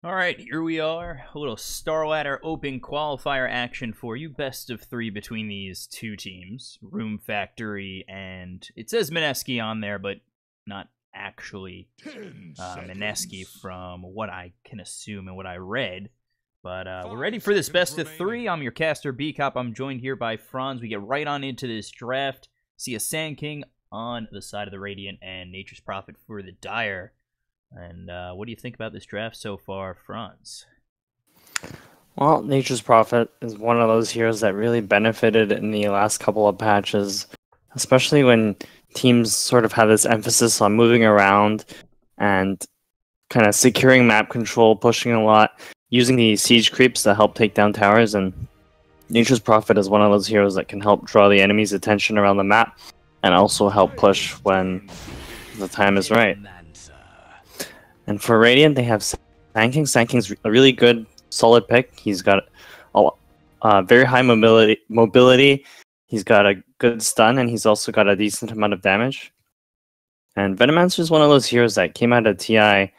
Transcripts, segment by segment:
Alright, here we are. A little Star Ladder Open qualifier action for you. Best of 3 between these two teams. Room Factory and... It says Mineski on there, but not actually Mineski from what I can assume and what I read. But we're ready for this best of 3. I'm your caster, B-Cop. I'm joined here by Franz. We get right on into this draft. See a Sand King on the side of the Radiant and Nature's Prophet for the Dire. And what do you think about this draft so far, Franz? Well, Nature's Prophet is one of those heroes that really benefited in the last couple of patches, especially when teams sort of had this emphasis on moving around and kind of securing map control, pushing a lot, using the siege creeps to help take down towers. And Nature's Prophet is one of those heroes that can help draw the enemy's attention around the map and also help push when the time is right. And for Radiant, they have Sand King. Sand King's a really good, solid pick. He's got a very high mobility. He's got a good stun, and he's also got a decent amount of damage. And Venomancer is one of those heroes that came out of TI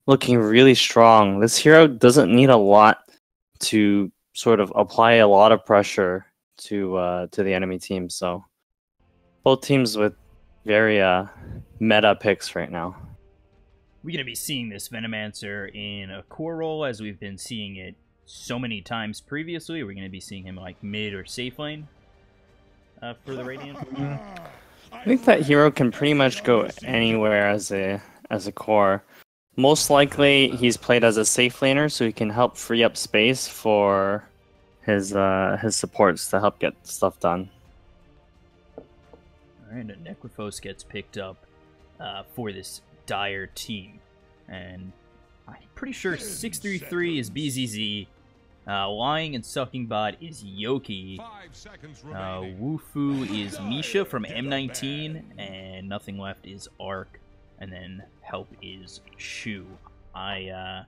looking really strong. This hero doesn't need a lot to sort of apply a lot of pressure to the enemy team. So both teams with very meta picks right now. We're going to be seeing this Venomancer in a core role as we've been seeing it so many times previously. We're going to be seeing him like mid or safe lane for the Radiant. I think that hero can pretty much go anywhere as a core. Most likely he's played as a safe laner, so he can help free up space for his supports to help get stuff done. Alright, a Necrophos gets picked up for this Dire team, and I'm pretty sure 633 is BZZ, Lying and Sucking Bot is Yoki, Wufu is Misha from M19, and Nothing Left is Arc, and then Help is Shu. I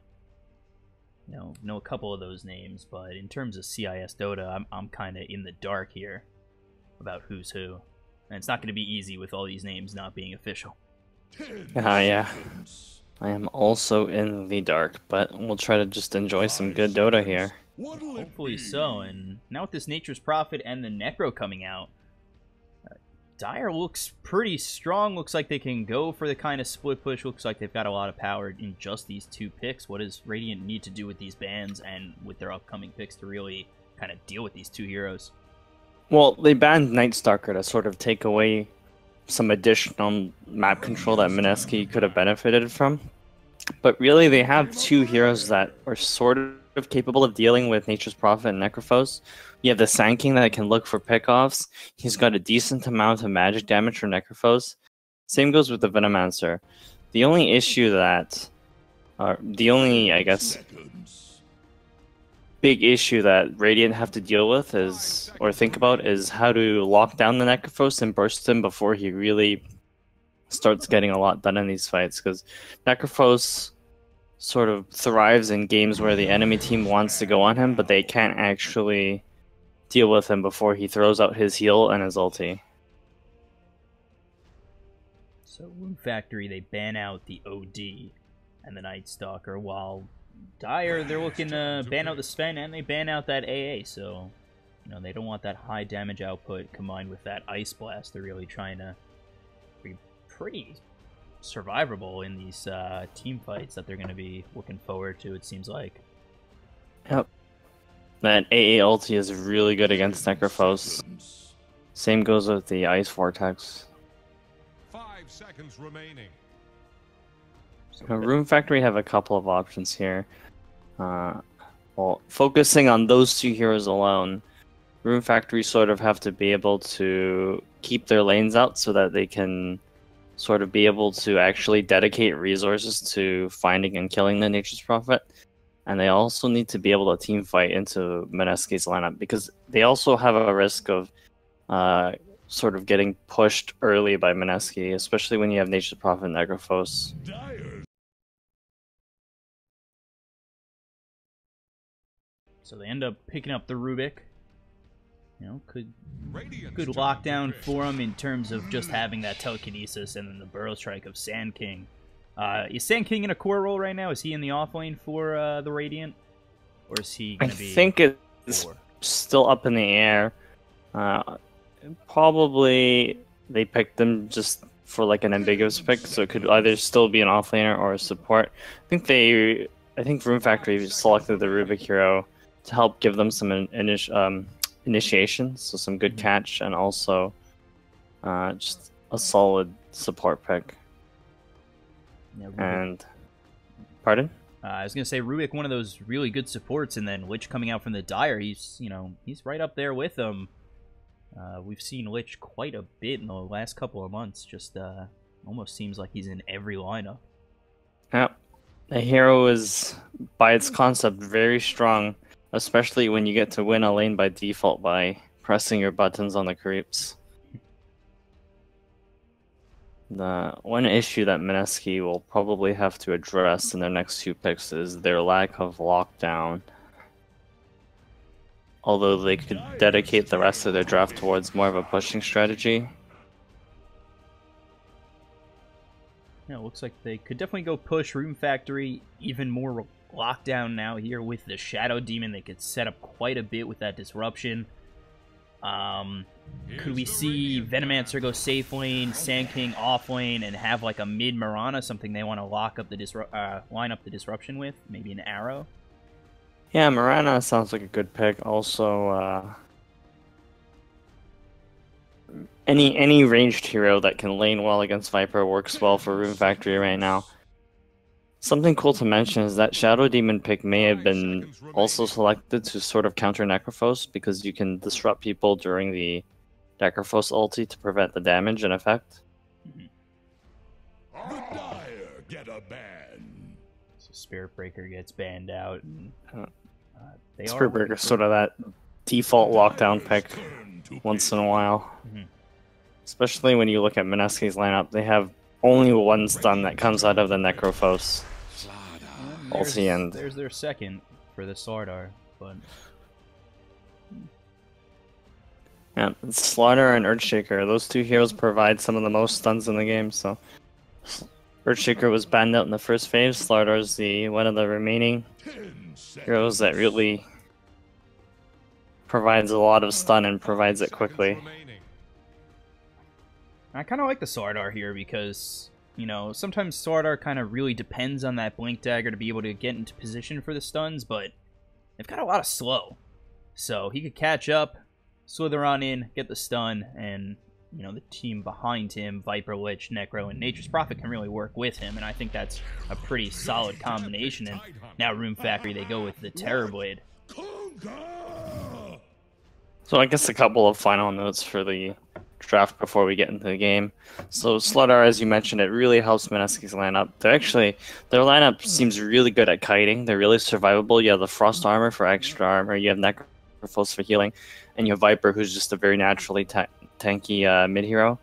know a couple of those names, but in terms of CIS Dota, I'm kind of in the dark here about who's who, and it's not going to be easy with all these names not being official. Yeah. I am also in the dark, but we'll try to just enjoy some good Dota here. Hopefully so, and now with this Nature's Prophet and the Necro coming out, Dire looks pretty strong. Looks like they can go for the kind of split push. Looks like they've got a lot of power in just these 2 picks. What does Radiant need to do with these bans and with their upcoming picks to really kind of deal with these 2 heroes? Well, they banned Nightstalker to sort of take away some additional map control that Mineski could have benefited from. But really, they have 2 heroes that are sort of capable of dealing with Nature's Prophet and Necrophos. You have the Sand King that can look for pickoffs. He's got a decent amount of magic damage for Necrophos. Same goes with the Venomancer. The only issue that... I guess, big issue that Radiant have to deal with is, or think about, is how to lock down the Necrophos and burst him before he really starts getting a lot done in these fights, because Necrophos sort of thrives in games where the enemy team wants to go on him, but they can't actually deal with him before he throws out his heal and his ulti. So Room Factory, they ban out the OD and the Night Stalker, while Dire, they're looking to ban out the Sven and they ban out that AA, so they don't want that high damage output combined with that Ice Blast. They're really trying to be pretty survivable in these team fights that they're going to be looking forward to, it seems like. Yep. That AA ulti is really good against Necrophos. Same goes with the Ice Vortex. 5 seconds remaining. Room Factory have a couple of options here. Well, focusing on those 2 heroes alone, Room Factory sort of have to be able to keep their lanes out so that they can sort of be able to actually dedicate resources to finding and killing the Nature's Prophet. And they also need to be able to team fight into Mineski's lineup, because they also have a risk of sort of getting pushed early by Mineski, especially when you have Nature's Prophet and Necrophos. So they end up picking up the Rubik. Good lockdown for him in terms of just having that telekinesis and then the Burrow Strike of Sand King. Is Sand King in a core role right now? Is he in the off lane for the Radiant? Or is he I going to be... think it's still up in the air. Probably they picked them just for like an ambiguous pick, so it could either still be an offlaner or a support. I think Room Factory selected the Rubik hero to help give them some initiation, so some good catch, and also just a solid support pick. Yeah, and pardon? I was gonna say Rubik, one of those really good supports, and then Lich coming out from the Dire. He's he's right up there with them. We've seen Lich quite a bit in the last couple of months. Just almost seems like he's in every lineup. Yeah, the hero is by its concept very strong, especially when you get to win a lane by default by pressing your buttons on the creeps. The one issue that Mineski will probably have to address in their next few picks is their lack of lockdown. Although they could dedicate the rest of their draft towards more of a pushing strategy. Yeah, it looks like they could definitely go push Room Factory, even more lockdown now here with the Shadow Demon. They could set up quite a bit with that disruption. Could we see Venomancer go safe lane, Sand King off lane, and have like a mid Mirana, something they want to lock up the line up the disruption with? Maybe an arrow? Yeah, Mirana sounds like a good pick. Also, any ranged hero that can lane well against Viper works well for Room Factory right now. Something cool to mention is that Shadow Demon pick may have been also selected to sort of counter Necrophos, because you can disrupt people during the Necrophos ulti to prevent the damage in effect. The Dire get a ban. So Spirit Breaker gets banned out. And, Spirit Breaker is sort of that default lockdown pick once in a while. Especially when you look at Mineski's lineup, they have only one stun that comes out of the Necrophos ulti, and there's their second for the Slardar, but yeah, Slaughter and Earthshaker, those two heroes provide some of the most stuns in the game. So Earthshaker was banned out in the first phase. Slaughter is one of the remaining heroes that really provides a lot of stun and provides it quickly. I kind of like the Slardar here because, sometimes Slardar kind of really depends on that Blink Dagger to be able to get into position for the stuns, but they've got a lot of slow. So he could catch up, slither on in, get the stun, and, the team behind him, Viper, Lich, Necro, and Nature's Prophet can really work with him, and I think that's a pretty solid combination. And now Room Factory, they go with the Terrorblade. So I guess a couple of final notes for the draft before we get into the game. So Slaughter, as you mentioned, it really helps Mineski's lineup. Their lineup seems really good at kiting. They're really survivable. You have the Frost Armor for extra armor, you have Necrophos for healing, and you have Viper, who's just a very naturally tanky mid hero.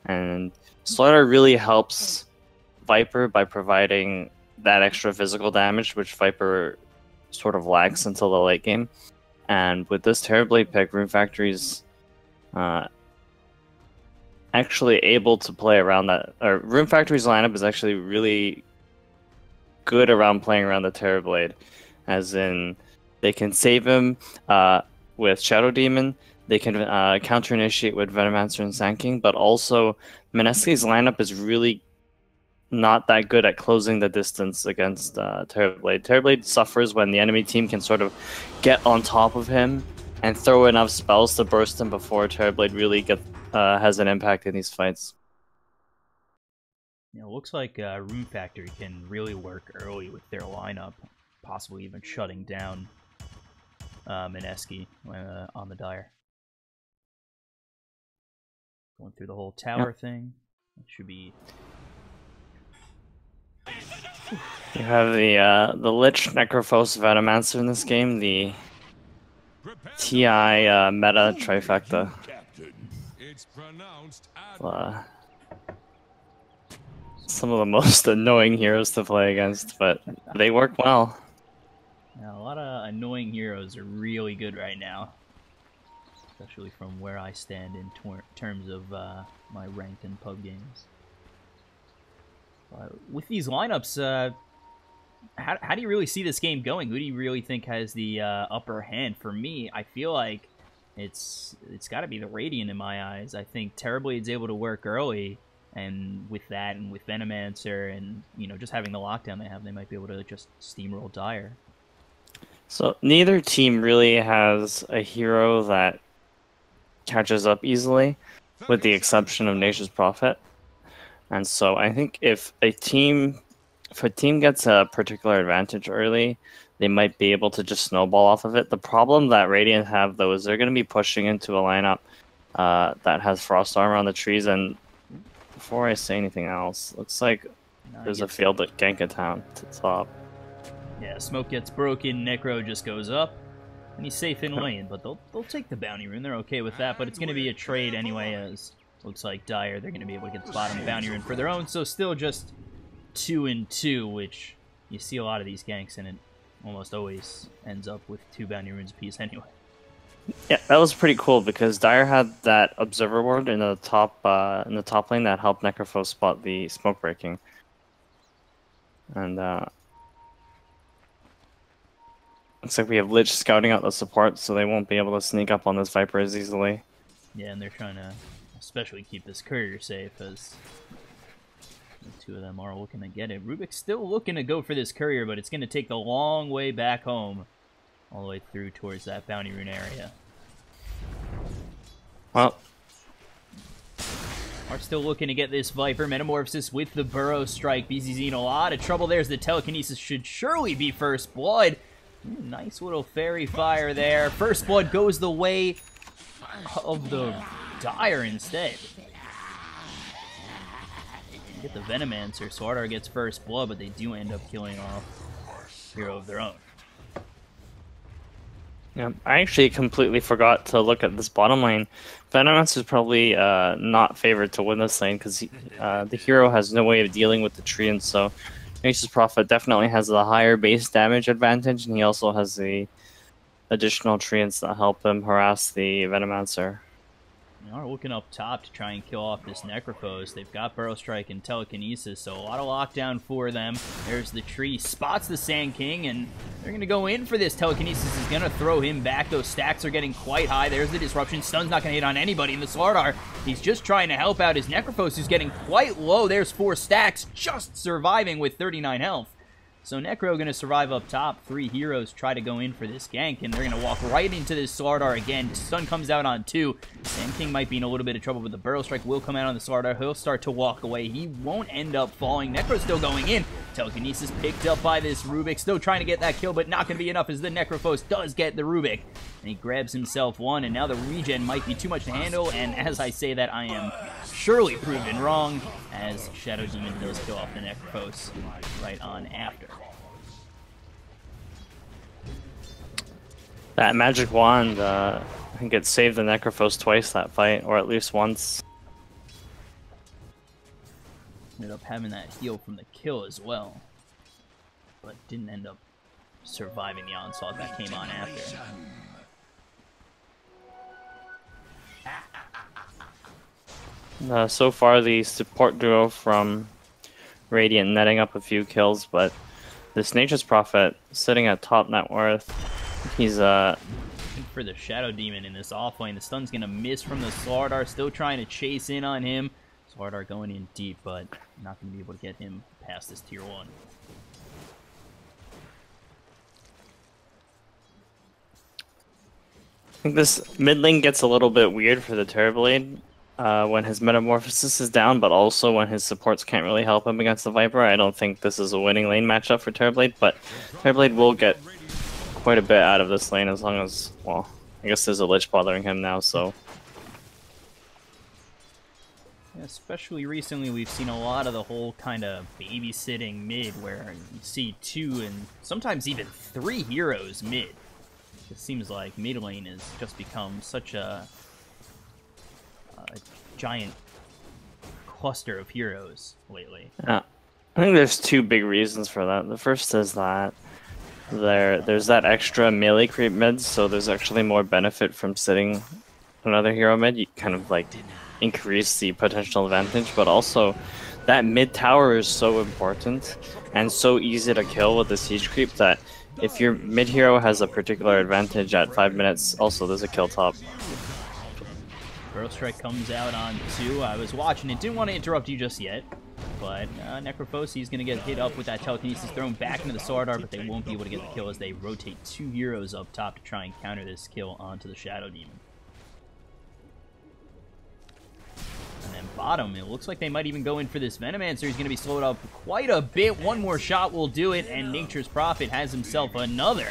And Slaughter really helps Viper by providing that extra physical damage, which Viper sort of lacks until the late game. And with this Terrorblade pick, Room Factory's actually able to play around that. Room Factory's lineup is actually really good around playing around the Terrorblade, as in they can save him with Shadow Demon, they can counter initiate with Venomancer and Sand King, but also Mineski's lineup is really not that good at closing the distance against Terrorblade. Terrorblade suffers when the enemy team can sort of get on top of him and throw enough spells to burst him before Terrorblade really has an impact in these fights. It looks like Room Factory can really work early with their lineup, possibly even shutting down Mineski on the Dire. Going through the whole tower thing. It should be... You have the Lich, Necrophos, Venomancer in this game, the TI meta trifecta. Some of the most annoying heroes to play against, but they work well. Now, a lot of annoying heroes are really good right now, especially from where I stand in terms of my ranked in pub games. With these lineups, how do you really see this game going? Who do you really think has the upper hand? For me, I feel like it's got to be the Radiant in my eyes. I think Terrorblade's able to work early, and with that, and with Venomancer, and just having the lockdown they have, they might be able to just steamroll Dire. So neither team really has a hero that catches up easily, with the exception of Nature's Prophet. And so I think if a team gets a particular advantage early, they might be able to just snowball off of it. The problem that Radiant have, though, is they're going to be pushing into a lineup that has Frost Armor on the trees. And before I say anything else, looks like there's a field at Gank-a-Town to top. Yeah, smoke gets broken, Necro just goes up, and he's safe in lane, but they'll take the bounty rune. They're okay with that, but it's going to be a trade anyway, as looks like Dire, they're going to be able to get the bottom bounty rune for their own, so still just 2 and 2, which you see a lot of these ganks, and it almost always ends up with 2 bounty runes apiece anyway. Yeah, that was pretty cool, because Dire had that Observer Ward in the top lane that helped Necrophos spot the smoke breaking. And looks like we have Lich scouting out the support, so they won't be able to sneak up on this Viper as easily. Yeah, and they're trying to especially keep this courier safe, as the 2 of them are looking to get it. Rubik's still looking to go for this courier, but it's going to take the long way back home, all the way through towards that bounty rune area. Well, are still looking to get this Viper. Metamorphosis with the Burrow Strike. BZZ in a lot of trouble. There's the Telekinesis. Should surely be First Blood. Ooh, nice little fairy fire there. First Blood goes the way of the Dire instead. Get the Venomancer. Swardar gets First Blood, but they do end up killing off a hero of their own. yeah, I actually completely forgot to look at this bottom lane. Venomancer is probably not favored to win this lane, because the hero has no way of dealing with the tree, and so Nature's Prophet definitely has the higher base damage advantage, and he also has the additional treants that help him harass the Venomancer. They are looking up top to try and kill off this Necrophos. They've got Burrow Strike and Telekinesis, so a lot of lockdown for them. There's the tree, spots the Sand King, and they're going to go in for this. Telekinesis is going to throw him back. Those stacks are getting quite high. There's the Disruption. Stun's not going to hit on anybody. And the Slardar, he's just trying to help out his Necrophos, who's getting quite low. There's 4 stacks, just surviving with 39 health. So Necro going to survive up top. 3 heroes try to go in for this gank, and they're going to walk right into this Slardar again. Stun comes out on 2. Sand King might be in a little bit of trouble, but the Burrow Strike will come out on the Slardar. He'll start to walk away. He won't end up falling. Necro's still going in. Telekinesis picked up by this Rubik. Still trying to get that kill, but not going to be enough, as the Necrophos does get the Rubik. And he grabs himself 1, and now the regen might be too much to handle, and as I say that, I am surely proven wrong, as Shadow Demon does kill off the Necrophos right on after. That magic wand, I think it saved the Necrophos twice that fight, or at least once. Ended up having that heal from the kill as well, but didn't end up surviving the onslaught that came on after. So far, the support duo from Radiant netting up a few kills, but this Nature's Prophet sitting at top net worth. He's for the Shadow Demon in this offlane. The stun's gonna miss from the Slardar, still trying to chase in on him. Slardar going in deep, but not gonna be able to get him past this tier 1. I think this mid lane gets a little bit weird for the Terrorblade when his Metamorphosis is down, but also when his supports can't really help him against the Viper. I don't think this is a winning lane matchup for Terrorblade, but Terrorblade will get quite a bit out of this lane as long as, well, I guess there's a Lich bothering him now, so. Yeah, especially recently, we've seen a lot of the whole kind of babysitting mid, where you see 2 and sometimes even 3 heroes mid. It seems like mid lane has just become such a giant cluster of heroes lately. Yeah, I think there's 2 big reasons for that. The first is that there's that extra melee creep mid, so there's actually more benefit from sitting another hero mid. You kind of like increase the potential advantage, but also that mid tower is so important and so easy to kill with the siege creep that if your mid hero has a particular advantage at 5 minutes, also there's a kill top. Burrow Strike comes out on 2. I was watching it, didn't want to interrupt you just yet, but Necrophos, is going to get hit up with that telekinesis thrown back into the Sword Art, but they won't be able to get the kill as they rotate 2 heroes up top to try and counter this kill onto the Shadow Demon. And then bottom, it looks like they might even go in for this Venomancer. He's going to be slowed up quite a bit. One more shot will do it, and Nature's Prophet has himself another.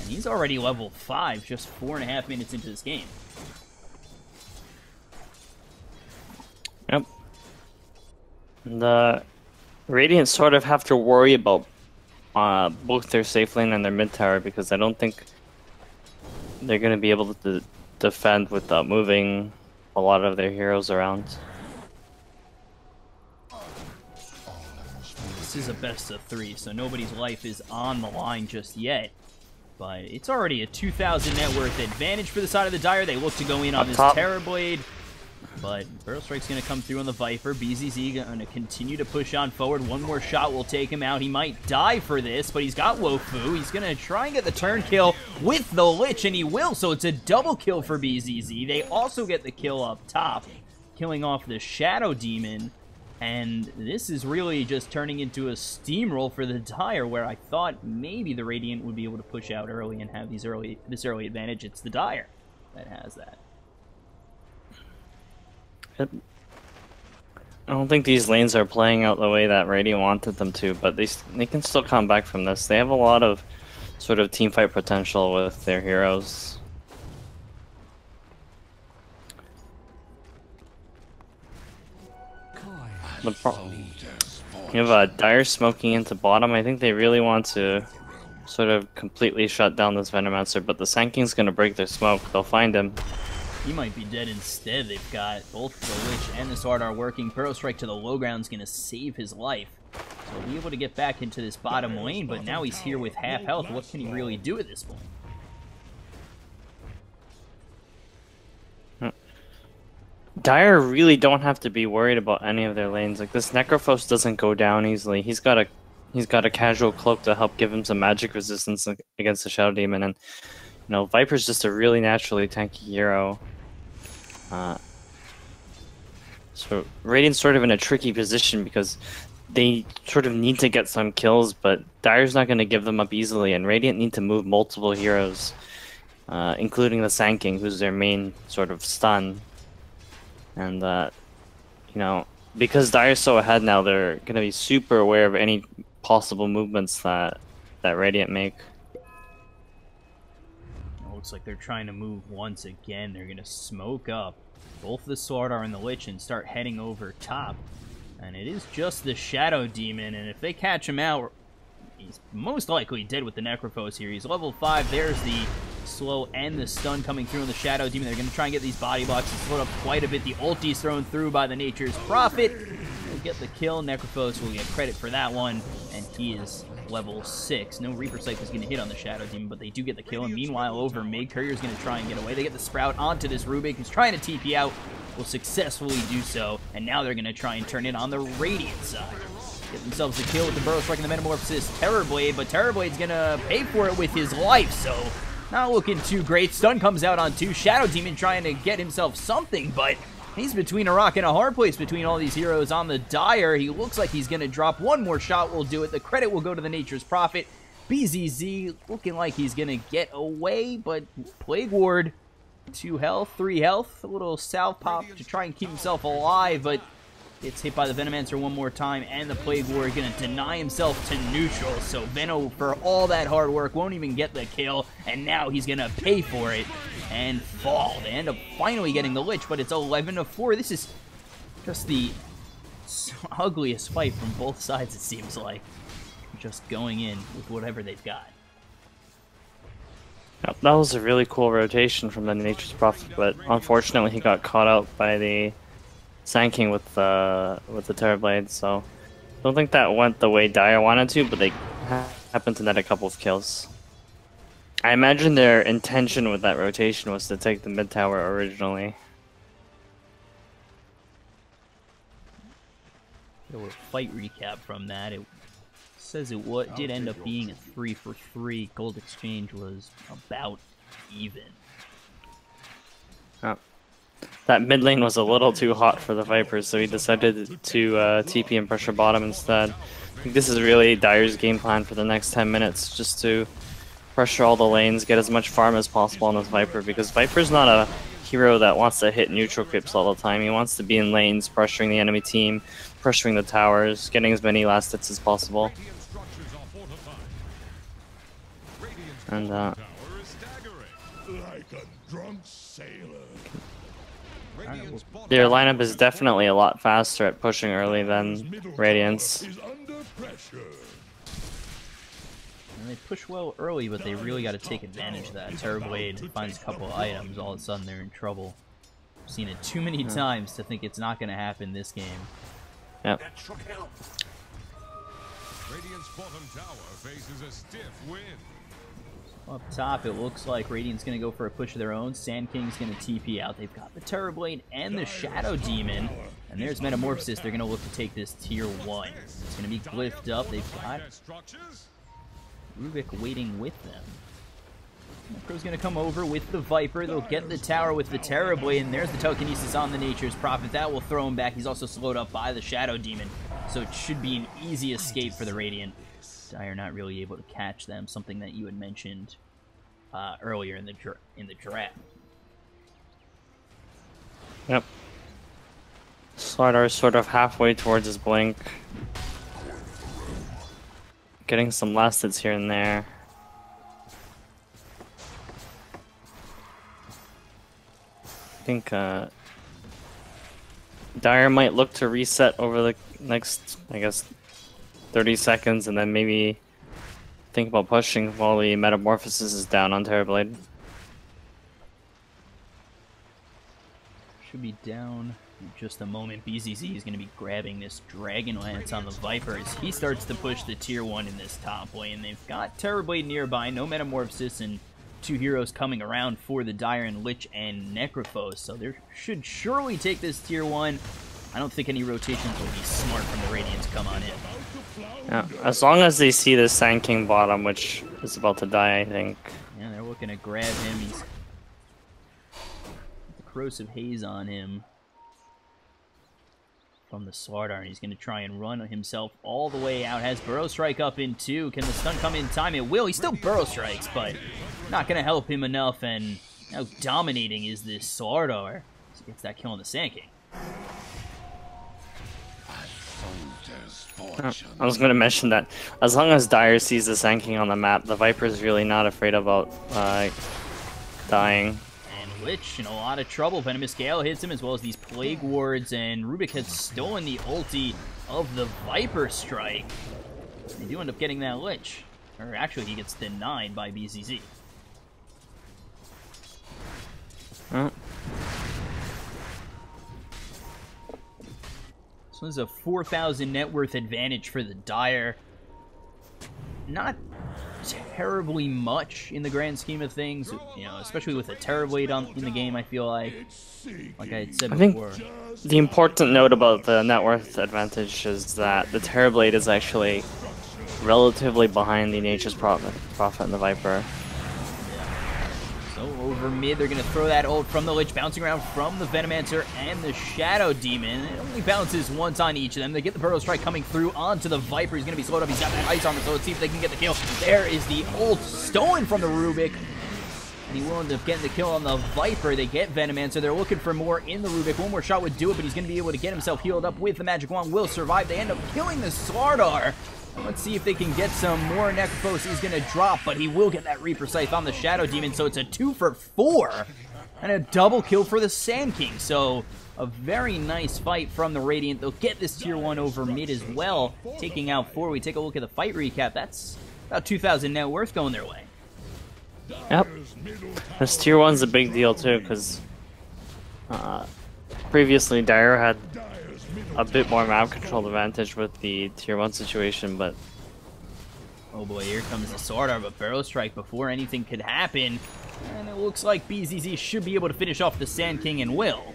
And he's already level 5, just 4.5 minutes into this game. Yep. The Radiant sort of have to worry about both their safe lane and their mid tower because I don't think they're going to be able to defend without moving a lot of their heroes around. This is a best of 3, so nobody's life is on the line just yet. But it's already a 2,000 net worth advantage for the side of the Dire. They look to go in on this Terrorblade. But Burrow Strike's going to come through on the Viper. BZZ going to continue to push on forward. One more shot will take him out. He might die for this, but he's got Wofu. He's going to try and get the turn kill with the Lich, and he will. So it's a double kill for BZZ. They also get the kill up top, killing off the Shadow Demon. And this is really just turning into a steamroll for the Dire, where I thought maybe the Radiant would be able to push out early and have this early advantage. It's the Dire that has that. I don't think these lanes are playing out the way that Radiant wanted them to, but they can still come back from this. They have a lot of sort of teamfight potential with their heroes. You have Dire smoking into bottom. I think they really want to sort of completely shut down this Venomancer, but the Sand King's going to break their smoke. They'll find him. He might be dead instead. They've got both the Lich and the Sword are working. Burrow Strike to the low ground is going to save his life. So he'll be able to get back into this bottom lane, but now he's here with half health. What can he really do at this point? Dire really don't have to be worried about any of their lanes. Like, this Necrophos doesn't go down easily. He's got a casual cloak to help give him some magic resistance against the Shadow Demon, and you know, Viper's just a really naturally tanky hero. So Radiant's sort of in a tricky position because they sort of need to get some kills, but Dire's not going to give them up easily, and Radiant need to move multiple heroes, including the Sand King, who's their main sort of stun. And, you know, because Dire's so ahead now, they're going to be super aware of any possible movements that Radiant make. Looks like they're trying to move once again. They're going to smoke up both the Sword are and the Lich and start heading over top. And it is just the Shadow Demon, and if they catch him out, he's most likely dead with the Necrophos here. He's level 5. There's the slow and the stun coming through on the Shadow Demon. They're going to try and get these body blocks. He's slowed up quite a bit. The ulti's thrown through by the Nature's Prophet. He'll get the kill. Necrophos will get credit for that one, and he is level 6. No Reaper Scythe is going to hit on the Shadow Demon, but they do get the kill. And meanwhile, over mid, Courier's going to try and get away. They get the Sprout onto this Rubik, who's trying to TP out. Will successfully do so, and now they're going to try and turn it on the Radiant side. Get themselves a kill with the Burrow Strike and the Metamorphosis Terrorblade, but Terrorblade's going to pay for it with his life, so not looking too great. Stun comes out on 2. Shadow Demon trying to get himself something, but he's between a rock and a hard place between all these heroes on the Dire. He looks like he's going to drop. One more shot will do it. The credit will go to the Nature's Prophet. BZZ looking like he's going to get away, but Plague Ward, 2 health, 3 health. A little South Pop to try and keep himself alive, but gets hit by the Venomancer one more time, and the Plague Ward going to deny himself to neutral. So Veno, for all that hard work, won't even get the kill, and now he's going to pay for it and fall. They end up finally getting the Lich, but it's 11-4. This is just the ugliest fight from both sides, it seems like. Just going in with whatever they've got. Yep, that was a really cool rotation from the Nature's Prophet, but unfortunately he got caught out by the Sand King with the Terrorblade, so I don't think that went the way Dire wanted to, but they happened to net a couple of kills. I imagine their intention with that rotation was to take the mid tower originally. A little fight recap from that. It says it did end up being a 3-for-3. Gold exchange was about even. Oh. That mid lane was a little too hot for the Vipers, so he decided to TP and pressure bottom instead. I think this is really Dire's game plan for the next 10 minutes, just to pressure all the lanes, get as much farm as possible on this Viper, because Viper's not a hero that wants to hit neutral creeps all the time. He wants to be in lanes, pressuring the enemy team, pressuring the towers, getting as many last hits as possible. And like a drunk sailor. their lineup is definitely a lot faster at pushing early than Radiant's. Is under pressure. And they push well early, but they really got to take advantage of that. Terrorblade finds a couple of items, all of a sudden they're in trouble. I've seen it too many times to think it's not going to happen this game. Yep. Radiant's bottom tower faces a stiff wind. Up top, it looks like Radiant's going to go for a push of their own. Sand King's going to TP out. They've got the Terrorblade and the Shadow Demon. And there's Metamorphosis. They're going to look to take this tier 1. It's going to be glyphed up. They've got Rubik waiting with them. Necro's going to come over with the Viper. They'll get the tower with the Terrorblade. And there's the Telekinesis on the Nature's Prophet. That will throw him back. He's also slowed up by the Shadow Demon. So it should be an easy escape for the Radiant. Dire not really able to catch them, something that you had mentioned earlier in the draft. Yep. Slardar sort of halfway towards his blink. Getting some last hits here and there. I think Dire might look to reset over the next, I guess, 30 seconds, and then maybe think about pushing while the Metamorphosis is down on Terrorblade. Should be down in just a moment. BZZ is going to be grabbing this Dragon Lance on the Viper as he starts to push the tier 1 in this top lane. They've got Terrorblade nearby, no Metamorphosis, and 2 heroes coming around for the Dire and Lich and Necrophos, so they should surely take this tier 1. I don't think any rotations will be smart from the Radiants come on in. Yeah, as long as they see the Sand King bottom, which is about to die, I think. Yeah, they're looking to grab him. He's got the Corrosive Haze on him from the Slardar, and he's going to try and run himself all the way out. Has Burrow Strike up in 2. Can the stun come in time? It will. He still Burrow Strikes, but not going to help him enough. And how dominating is this Slardar? He gets that kill on the Sand King. I was going to mention that as long as Dire sees the Sand King on the map, the Viper is really not afraid about dying. And Lich in a lot of trouble. Venomous Gale hits him, as well as these Plague Wards, and Rubik has stolen the ulti of the Viper Strike. They do end up getting that Lich. Or actually, he gets denied by BZZ. So this is a 4,000 net worth advantage for the Dire. Not terribly much in the grand scheme of things, you know, especially with a Terrorblade in the game, I feel like I had said before. The important note about the net worth advantage is that the Terrorblade is actually relatively behind the Nature's Prophet and the Viper. So over mid, they're going to throw that ult from the Lich, bouncing around from the Venomancer and the Shadow Demon. It only bounces once on each of them. They get the Burrow Strike coming through onto the Viper. He's going to be slowed up. He's got that ice armor, so let's see if they can get the kill. There is the ult stolen from the Rubik. And he will end up getting the kill on the Viper. They get Venomancer. They're looking for more in the Rubik. One more shot would do it, but he's going to be able to get himself healed up with the Magic Wand. Will survive. They end up killing the Slardar. Let's see if they can get some more. Necrophos. He's going to drop, but he will get that Reaper Scythe on the Shadow Demon, so it's a 2 for 4. And a double kill for the Sand King. So a very nice fight from the Radiant. They'll get this tier 1 over mid as well, taking out 4. We take a look at the fight recap. That's about 2,000 net worth going their way. Yep. This tier 1's a big deal too, because previously Dire had a bit more map control advantage with the tier 1 situation, but oh boy, here comes the Slardar, but Burrow Strike before anything could happen. And it looks like BZZ should be able to finish off the Sand King and will.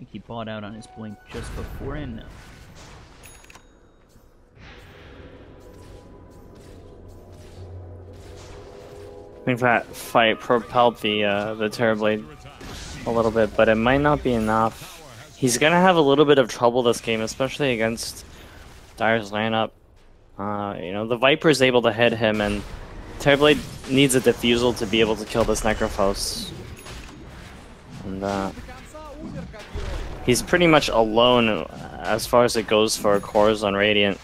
think he bought out on his blink just before and no. I think that fight propelled the Terrorblade a little bit, but it might not be enough. He's gonna have a little bit of trouble this game, especially against Dire's lineup. You know, the Viper is able to hit him, and Terrorblade needs a defusal to be able to kill this Necrophos. And he's pretty much alone as far as it goes for cores on Radiant,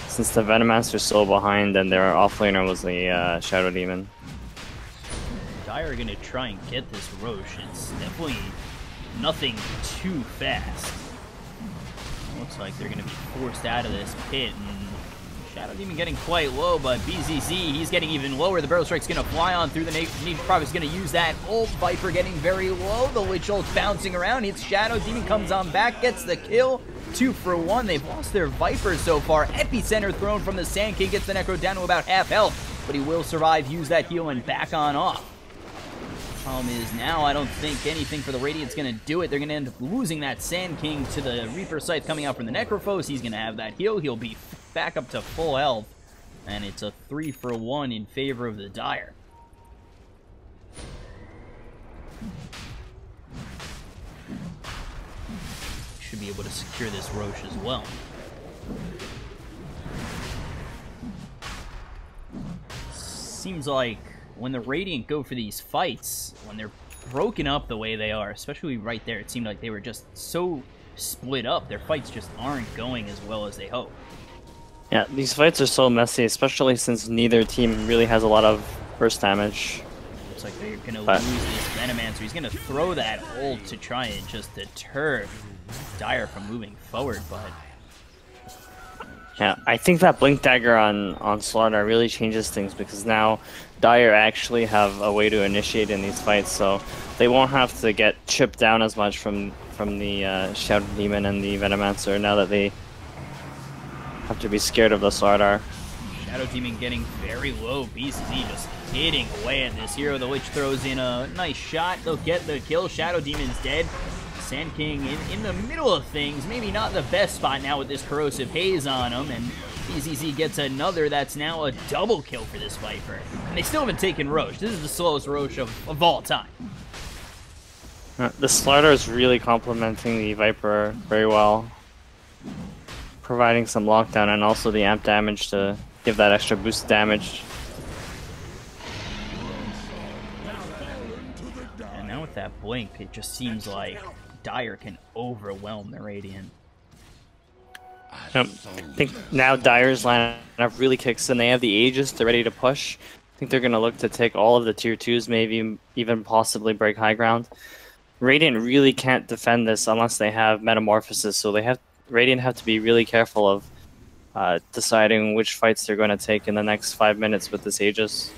since the Venomancer's so behind and their offlaner was the Shadow Demon. Dire are gonna try and get this Roche. It's definitely nothing too fast. Looks like they're gonna be forced out of this pit, and Shadow Demon getting quite low, but BZZ, he's getting even lower. The Barrel Strike's gonna fly on through the Niche Prophet's gonna use that ult. Viper getting very low. The Lich ult bouncing around. Hits Shadow Demon, comes on back, gets the kill. 2 for 1. They've lost their Viper so far. Epicenter thrown from the Sand King gets the Necro down to about half health, but he will survive, use that heal, and back on off. Problem is now I don't think anything for the Radiant's going to do it. They're going to end up losing that Sand King to the Reaper Scythe coming out from the Necrophos. He's going to have that heal. He'll be back up to full health. And it's a 3 for 1 in favor of the Dire. Should be able to secure this Roche as well. Seems like when the Radiant go for these fights, when they're broken up the way they are, especially right there, it seemed like they were just so split up, their fights just aren't going as well as they hope. Yeah, these fights are so messy, especially since neither team really has a lot of burst damage. Looks like they're going to lose this Venomancer. He's going to throw that ult to try and just deter Dire from moving forward, but... Yeah, I think that Blink Dagger on Slaughter really changes things, because now Dire actually have a way to initiate in these fights, so they won't have to get chipped down as much from the Shadow Demon and the Venomancer now that they have to be scared of the Slaughter. Shadow Demon getting very low. BCZ just hitting away at this hero. The Lich throws in a nice shot. They'll get the kill. Shadow Demon's dead. Sand King in the middle of things. Maybe not the best spot now with this Corrosive Haze on him. And BZZ gets another. That's now a double kill for this Viper. And they still haven't taken Roche. This is the slowest Roche of all time. The Slaughter is really complementing the Viper very well, providing some lockdown and also the amp damage to give that extra boost damage. And now with that blink, it just seems like Dire can overwhelm the Radiant. I think now Dire's lineup really kicks in. They have the Aegis, they're ready to push. I think they're going to look to take all of the tier 2s, maybe even possibly break high ground. Radiant really can't defend this unless they have Metamorphosis, so Radiant have to be really careful of deciding which fights they're going to take in the next 5 minutes with this Aegis.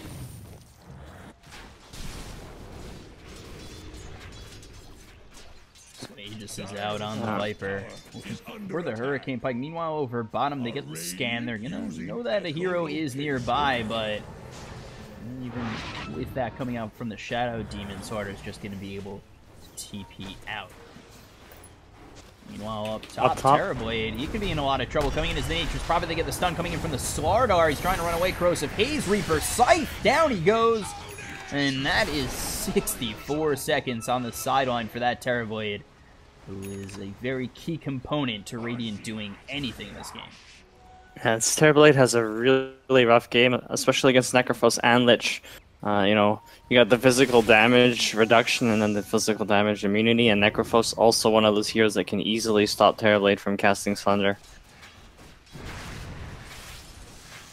Aegis is out on the Viper for the Hurricane Pike. Meanwhile, over bottom, they get the scan. They're going to know that a hero is nearby, but even with that coming out from the Shadow Demon, Sardar's just going to be able to TP out. Meanwhile, up top, Terrorblade, he could be in a lot of trouble. Coming in as the Nature's Prophet, they get the stun coming in from the Slardar. He's trying to run away. Corrosive Haze, Reaper Scythe, down he goes. And that is 64 seconds on the sideline for that Terrorblade, who is a very key component to Radiant doing anything in this game. Yeah, Terrorblade has a really rough game, especially against Necrophos and Lich. You know, you got the physical damage reduction and then the physical damage immunity, and Necrophos also one of those heroes that can easily stop Terrorblade from casting Slender.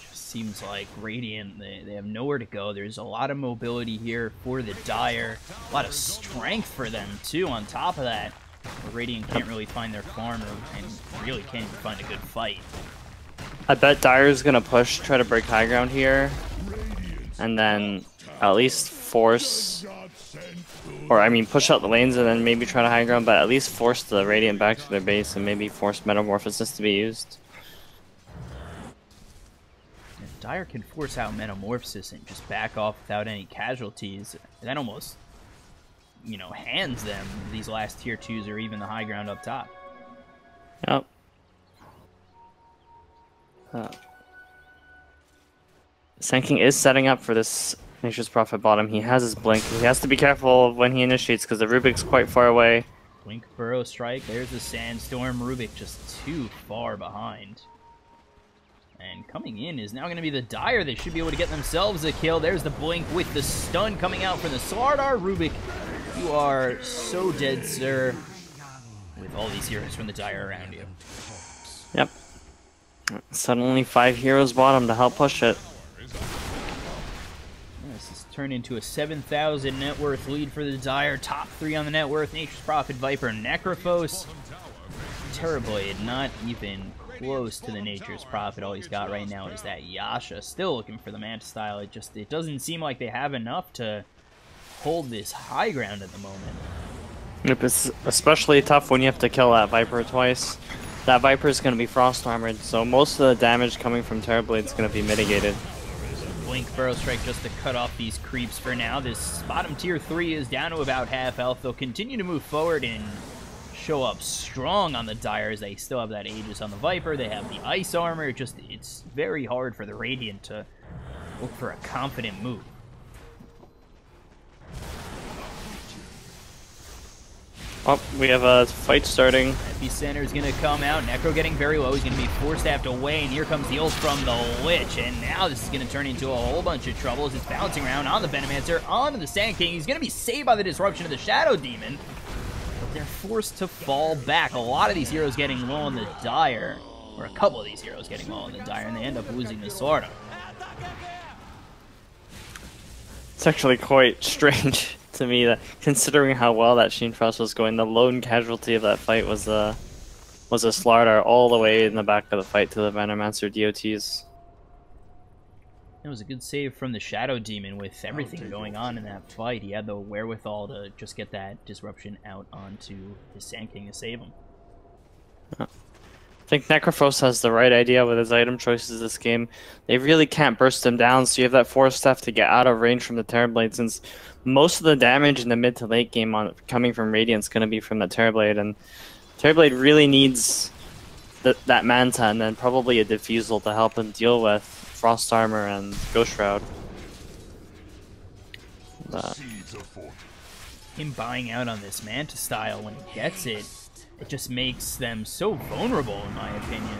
Just seems like Radiant, they have nowhere to go. There's a lot of mobility here for the Dire, a lot of strength for them too on top of that. Radiant can't really find their farm and really can't even find a good fight. I bet Dire's gonna push, try to break high ground here, and then at least force, or I mean push out the lanes and then maybe try to high ground, but at least force the Radiant back to their base and maybe force Metamorphosis to be used. If Dire can force out Metamorphosis and just back off without any casualties, that almost you know, hands them these last tier 2s or even the high ground up top. Yep. Sanking is setting up for this Nature's Prophet bottom. He has his blink. He has to be careful when he initiates because the Rubik's quite far away. Blink, Burrow Strike. There's the Sandstorm. Rubik just too far behind. And coming in is now going to be the Dire. They should be able to get themselves a kill. There's the Blink with the stun coming out from the Slardar. Rubik, you are so dead, sir, with all these heroes from the Dire around you. Yep. Suddenly 5 heroes bottom to help push it. This has turned into a 7,000 net worth lead for the Dire. Top 3 on the net worth. Nature's Prophet, Viper, Necrophos. Terrorblade, not even close to the Nature's Prophet. All he's got right now is that Yasha. Still looking for the Manta style. It doesn't seem like they have enough to hold this high ground at the moment. Yep, it's especially tough when you have to kill that Viper twice. That Viper is going to be frost armored, so most of the damage coming from Terrorblade is going to be mitigated. Blink, Burrow Strike just to cut off these creeps for now. This bottom tier 3 is down to about half health. They'll continue to move forward and show up strong on the Dire. They still have that Aegis on the Viper. They have the Ice Armor. It's very hard for the Radiant to look for a confident move. Oh, we have a fight starting. Epicenter is going to come out. Necro getting very low. He's going to be force-staffed away, and here comes the ult from the Lich. And now this is going to turn into a whole bunch of troubles. It's bouncing around on the Venomancer, onto the Sand King. He's going to be saved by the disruption of the Shadow Demon. But they're forced to fall back. A lot of these heroes getting low on the Dire, or a couple of these heroes getting low on the Dire, and they end up losing the Slardar. It's actually quite strange to me that, considering how well that Sheen Frost was going, the lone casualty of that fight was a Slardar all the way in the back of the fight to the Venomancer DOTs. It was a good save from the Shadow Demon with everything going on in that fight. He had the wherewithal to just get that disruption out onto his Sand King to save him. I think Necrophos has the right idea with his item choices this game. They really can't burst him down, so you have that force staff to get out of range from the Terrorblade, since most of the damage in the mid to late game coming from Radiant's going to be from the Terrorblade, and Terrorblade really needs that Manta and then probably a Diffusal to help him deal with Frost Armor and Ghost Shroud. Him buying out on this Manta style when he gets it, it just makes them so vulnerable, in my opinion.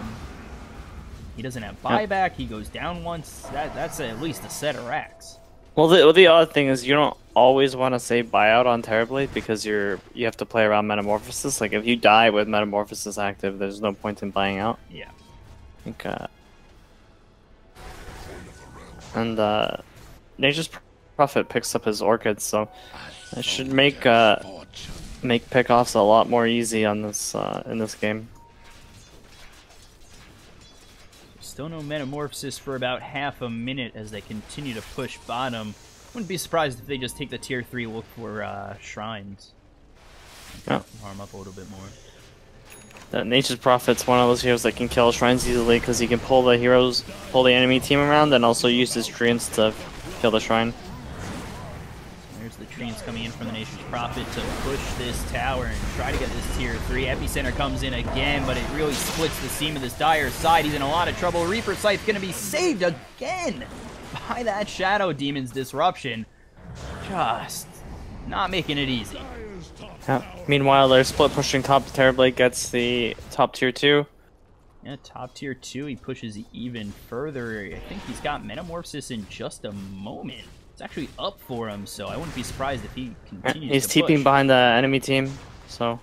He doesn't have buyback, he goes down once, that's at least a set of racks. Well, the odd thing is you don't always want to say buyout on Terrorblade because you have to play around Metamorphosis. Like, if you die with Metamorphosis active, there's no point in buying out. Yeah. I think, and Nature's Prophet picks up his Orchids, so it should make pickoffs a lot more easy on this in this game. Still no Metamorphosis for about half a minute as they continue to push bottom. Wouldn't be surprised if they just take the tier 3 look for Shrines. Harm up a little bit more. That Nature's Prophet's one of those heroes that can kill Shrines easily because he can pull the enemy team around and also use his Treants to kill the Shrine. There's the Treants coming in from the Nature's Prophet to push this tower and try to get this tier 3. Epicenter comes in again, but it really splits the seam of this Dire side. He's in a lot of trouble. Reaper Scythe's going to be saved again by that Shadow Demon's disruption. Just not making it easy. Yeah. Meanwhile, they're split pushing top. Terrorblade gets the top tier 2. Yeah, top tier 2. He pushes even further. I think he's got Metamorphosis in just a moment. It's actually up for him, so I wouldn't be surprised if he continues He's to push. TPing behind the enemy team, so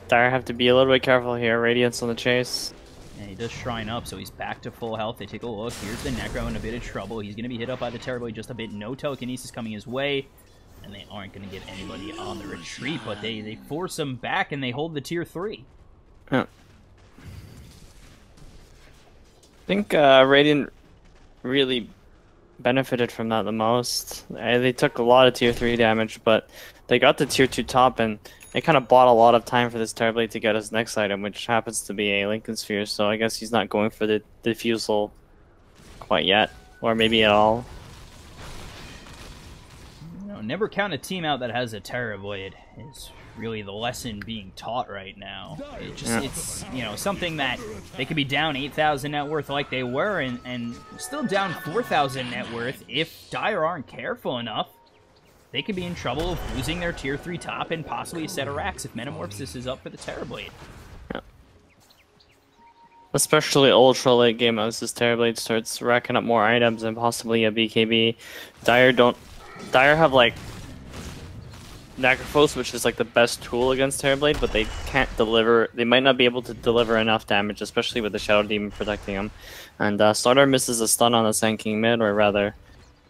Dire have to be a little bit careful here. Radiant's on the chase. And he does Shrine up, so he's back to full health. They take a look. Here's the Necro in a bit of trouble. He's going to be hit up by the Terrorblade just a bit. No telekinesis coming his way. And they aren't going to get anybody on the retreat, but they force him back and they hold the tier 3. Yeah. I think Radiant really benefited from that the most. They took a lot of tier 3 damage, but they got the tier 2 top, and they kind of bought a lot of time for this Terrorblade to get his next item, which happens to be a Lincoln Sphere, so I guess he's not going for the Diffusal quite yet, or maybe at all. never count a team out that has a Terrorblade is really the lesson being taught right now. It's you know, something that they could be down 8,000 net worth like they were, and still down 4,000 net worth. If Dire aren't careful enough, they could be in trouble of losing their tier 3 top and possibly a set of racks if Metamorphosis is up for the Terrorblade. Especially ultra late game as this Terrorblade starts racking up more items and possibly a BKB. Dire have like Xakohche, which is like the best tool against Terrorblade, but they can't deliver. They might not be able to deliver enough damage, especially with the Shadow Demon protecting them. And Starter misses a stun on the Sand King mid, or rather,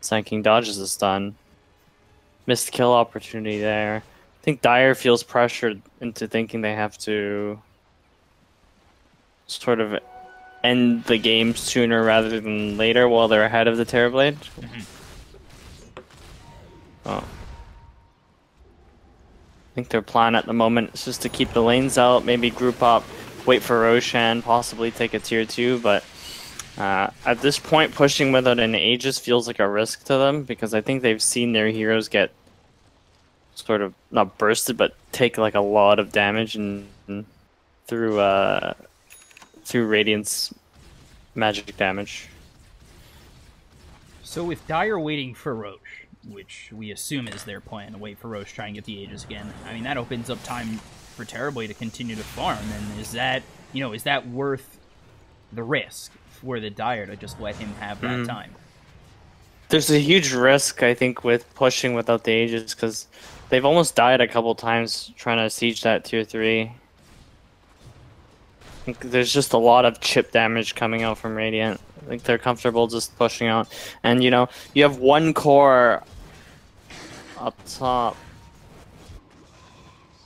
Sand King dodges a stun. Missed kill opportunity there. I think Dire feels pressured into thinking they have to sort of end the game sooner rather than later while they're ahead of the Terrorblade. Oh. I think their plan at the moment is just to keep the lanes out, maybe group up, wait for Roshan, possibly take a tier 2, but at this point pushing without an Aegis feels like a risk to them because I think they've seen their heroes get sort of not bursted but take like a lot of damage and through Radiant's magic damage. So with Dire waiting for Roche, which we assume is their plan, to wait for Roche, try and get the Aegis again, I mean, that opens up time for Terrorblade to continue to farm, and is that, you know, is that worth the risk for the Dire to just let him have that time? There's a huge risk, I think, with pushing without the Aegis, because they've almost died a couple times trying to siege that tier 3. I think there's just a lot of chip damage coming out from Radiant. I think they're comfortable just pushing out. And, you know, you have one core up top.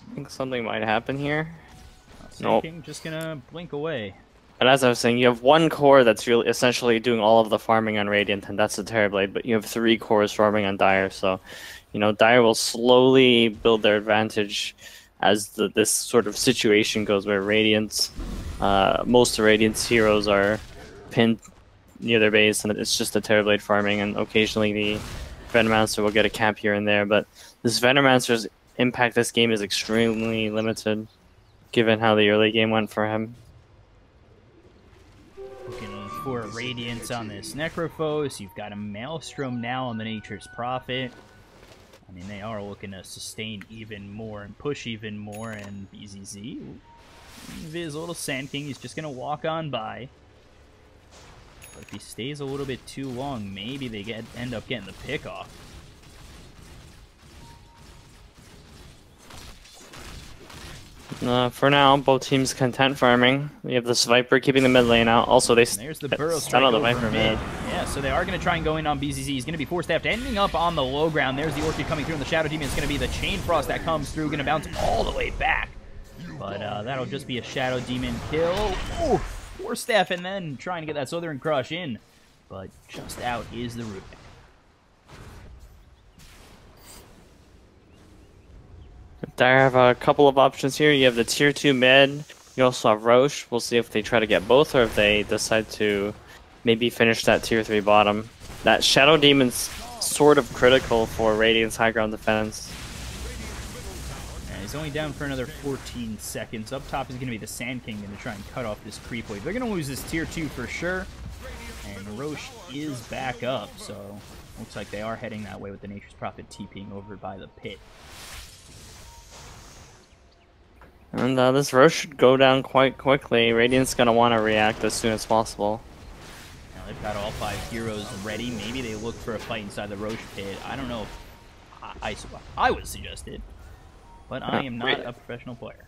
I think something might happen here. Nope. King just gonna blink away. But as I was saying, you have one core that's really essentially doing all of the farming on Radiant, and that's the Terrorblade, but you have 3 cores farming on Dire, so, you know, Dire will slowly build their advantage as this sort of situation goes where Radiant's, most of Radiant's heroes are pinned near their base, and it's just the Terrorblade farming, and occasionally the Venomancer will get a camp here and there, but this Venomancer's impact this game is extremely limited, given how the early game went for him. Looking for a Radiance on this Necrophos. You've got a Maelstrom now on the Nature's Prophet. I mean, they are looking to sustain even more and push even more, and BZZ, Viz, a little Sand King, he's just going to walk on by. But if he stays a little bit too long, maybe they end up getting the pick off. For now, both teams content farming. We have this Viper keeping the mid lane out. Also, there's the Burrow stun on the Viper mid. Yeah, so they are going to try and go in on BZZ. He's going to be force-staffed, ending up on the low ground. There's the Orchid coming through, and the Shadow Demon is going to be the Chain Frost that comes through. Going to bounce all the way back. But that'll just be a Shadow Demon kill. Ooh, force-staff, and then trying to get that Southern Crush in. But just out is the Rubik. Dire have a couple of options here. You have the tier 2 mid. You also have Roche. We'll see if they try to get both or if they decide to maybe finish that tier 3 bottom. That Shadow Demon's sort of critical for Radiant's high ground defense. And he's only down for another 14 seconds. Up top is going to be the Sand King going to try and cut off this creep wave. They're going to lose this tier 2 for sure. And Roche is back up, so looks like they are heading that way with the Nature's Prophet TPing over by the pit. And this Roche should go down quite quickly. Radiant's going to want to react as soon as possible. Now they've got all 5 heroes ready. Maybe they look for a fight inside the Roche pit. I don't know if I would suggest it, but I am not a professional player.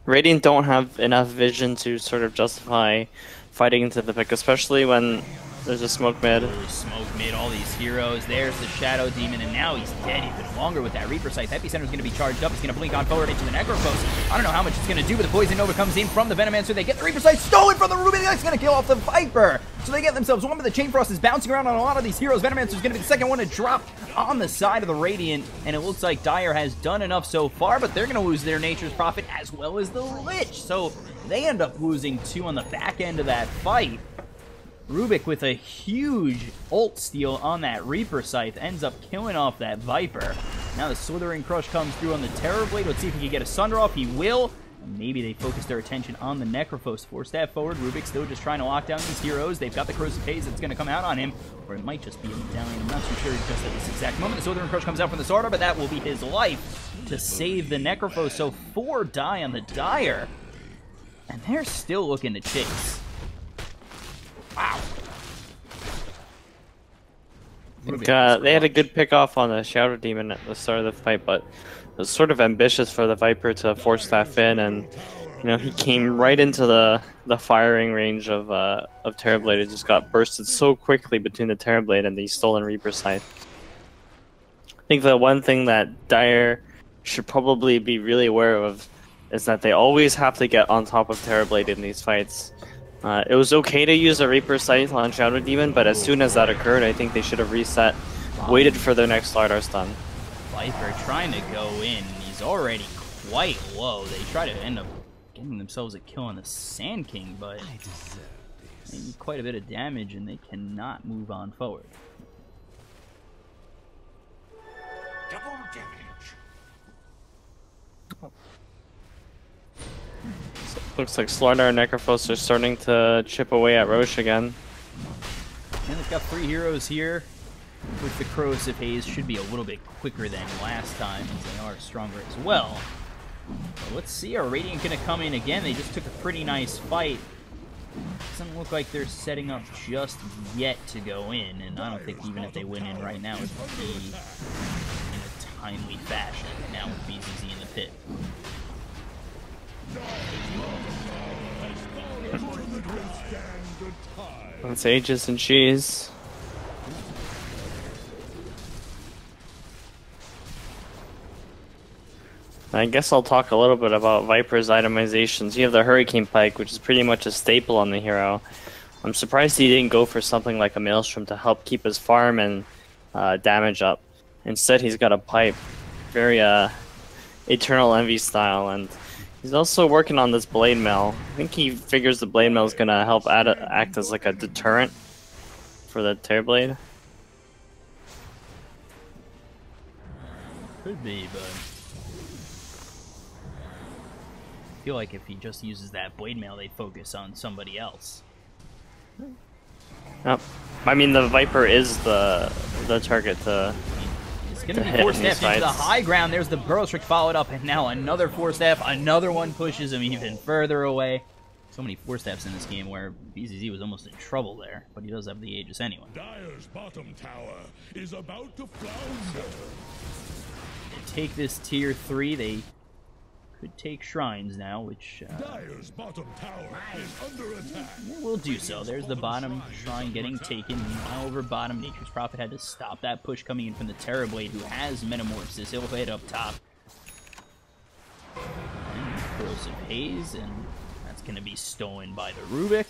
Radiant don't have enough vision to sort of justify fighting into the pick, especially when there's a smoke mid. Ooh, smoke mid, all these heroes. There's the Shadow Demon, and now he's dead even longer with that Reaper Scythe. Epicenter's going to be charged up. He's going to blink on forward into the Necrophos. I don't know how much it's going to do, but the Poison Nova comes in from the Venomancer. They get the Reaper Scythe stolen from the Ruby. That's going to kill off the Viper. So they get themselves one, but the Chain Frost is bouncing around on a lot of these heroes. Venomancer's going to be the second one to drop on the side of the Radiant, and it looks like Dire has done enough so far, but they're going to lose their Nature's Prophet as well as the Lich. So they end up losing 2 on the back end of that fight. Rubik with a huge ult steal on that Reaper Scythe ends up killing off that Viper. Now the Slithering Crush comes through on the Terrorblade. Let's see if he can get a Sunder off. He will. And maybe they focus their attention on the Necrophos. Force Staff forward. Rubik still just trying to lock down these heroes. They've got the Corrosive Haze that's going to come out on him. Or it might just be a medallion. I'm not too sure just at this exact moment. The Slithering Crush comes out from the Sword Art, but that will be his life to save the Necrophos. So 4 die on the Dire. And they're still looking to chase. Wow. They had a good pick off on the Shadow Demon at the start of the fight, but it was sort of ambitious for the Viper to force staff in, and he came right into the firing range of Terrorblade. It just got bursted so quickly between the Terrorblade and the stolen Reaper Scythe. I think the one thing that Dire should probably be really aware of is that they always have to get on top of Terrorblade in these fights. It was okay to use a Reaper Scythe on Shadow Demon, but as soon as that occurred, I think they should have reset, waited for their next Slardar stun. Viper trying to go in. He's already quite low. They try to end up getting themselves a kill on the Sand King, but they need quite a bit of damage, and they cannot move on forward. Double damage. Looks like Slardar and Necrophos are starting to chip away at Roche again. And they've got 3 heroes here. With the Corrosive Haze, should be a little bit quicker than last time, as they are stronger as well. But let's see, are Radiant going to come in again? They just took a pretty nice fight. Doesn't look like they're setting up just yet to go in, and I don't think even if they went in right now, it would be in a timely fashion. Now with BZZ in the pit. That's Aegis and Cheese. I guess I'll talk a little bit about Viper's itemizations. You have the Hurricane Pike, which is pretty much a staple on the hero. I'm surprised he didn't go for something like a Maelstrom to help keep his farm and damage up. Instead, he's got a Pipe. Very Eternal Envy style, and he's also working on this Blade Mail. I think he figures the Blade Mail is going to help act as like a deterrent for the Terrorblade. Could be, but I feel like if he just uses that Blade Mail, they focus on somebody else. I mean, the Viper is the target to It's going to be Force Staff into the high ground. There's the Burrow Strike followed up, and now another Force Staff. Another one pushes him even further away. So many Force Staffs in this game where BZZ was almost in trouble there, but he does have the Aegis anyway. Dire's bottom tower is about to flounder. They take this tier 3. They could take Shrines now, which Dire's bottom tower is under attack. will do so. There's the bottom Shrine getting taken. Meanwhile, over bottom, Nature's Prophet had to stop that push coming in from the Terrorblade, who has Metamorphosis. He'll hit up top. And Corrosive Haze, and that's going to be stolen by the Rubik.